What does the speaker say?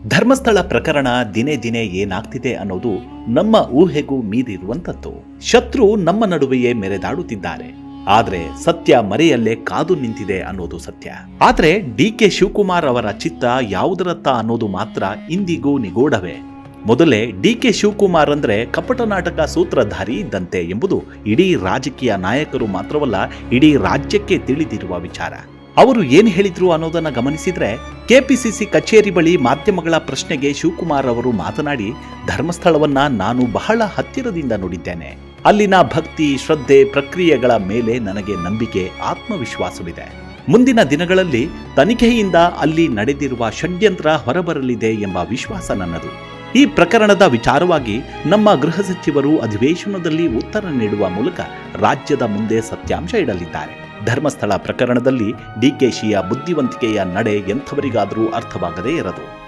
ಧರ್ಮಸ್ಥಳ ಪ್ರಕರಣ ದಿನೇ ದಿನೇ ಏನಾಗ್ತಿದೆ ಅನ್ನೋದು ನಮ್ಮ ಊಹೆಗೂ ಮೀರಿರುವಂಥದ್ದು. ಶತ್ರು ನಮ್ಮ ನಡುವೆಯೇ ಮೆರೆದಾಡುತ್ತಿದ್ದಾರೆ. ಆದ್ರೆ ಸತ್ಯ ಮರೆಯಲ್ಲೇ ಕಾದು ನಿಂತಿದೆ ಅನ್ನೋದು ಸತ್ಯ. ಆದ್ರೆ ಡಿ.ಕೆ. ಶಿವಕುಮಾರ್ ಅವರ ಚಿತ್ತ ಯಾವುದರತ್ತ ಅನ್ನೋದು ಮಾತ್ರ ಇಂದಿಗೂ ನಿಗೂಢವೇ. ಮೊದಲೇ ಡಿ.ಕೆ. ಶಿವಕುಮಾರ್ ಅಂದ್ರೆ ಕಪಟ ನಾಟಕ ಸೂತ್ರಧಾರಿ ಇದ್ದಂತೆ ಎಂಬುದು ಇಡೀ ರಾಜಕೀಯ ನಾಯಕರು ಮಾತ್ರವಲ್ಲ, ಇಡೀ ರಾಜ್ಯಕ್ಕೆ ತಿಳಿದಿರುವ ವಿಚಾರ. ಅವರು ಏನು ಹೇಳಿದ್ರು ಅನ್ನೋದನ್ನ ಗಮನಿಸಿದ್ರೆ, ಕೆಪಿಸಿಸಿ ಕಚೇರಿ ಬಳಿ ಮಾಧ್ಯಮಗಳ ಪ್ರಶ್ನೆಗೆ ಶಿವಕುಮಾರ್ ಅವರು ಮಾತನಾಡಿ, ಧರ್ಮಸ್ಥಳವನ್ನ ನಾನು ಬಹಳ ಹತ್ತಿರದಿಂದ ನೋಡಿದ್ದೇನೆ. ಅಲ್ಲಿನ ಭಕ್ತಿ, ಶ್ರದ್ಧೆ, ಪ್ರಕ್ರಿಯೆಗಳ ಮೇಲೆ ನನಗೆ ನಂಬಿಕೆ, ಆತ್ಮವಿಶ್ವಾಸವಿದೆ. ಮುಂದಿನ ದಿನಗಳಲ್ಲಿ ತನಿಖೆಯಿಂದ ಅಲ್ಲಿ ನಡೆದಿರುವ ಷಡ್ಯಂತ್ರ ಹೊರಬರಲಿದೆ ಎಂಬ ವಿಶ್ವಾಸ ನನ್ನದು. ಈ ಪ್ರಕರಣದ ವಿಚಾರವಾಗಿ ನಮ್ಮ ಗೃಹ ಸಚಿವರು ಅಧಿವೇಶನದಲ್ಲಿ ಉತ್ತರ ನೀಡುವ ಮೂಲಕ ರಾಜ್ಯದ ಮುಂದೆ ಸತ್ಯಾಂಶ ಇಡಲಿದ್ದಾರೆ. ಧರ್ಮಸ್ಥಳ ಪ್ರಕರಣದಲ್ಲಿ ಡಿ.ಕೆ.ಶಿಯ ಬುದ್ಧಿವಂತಿಕೆಯ ನಡೆ ಎಂಥವರಿಗಾದರೂ ಅರ್ಥವಾಗದೇ ಇರದು.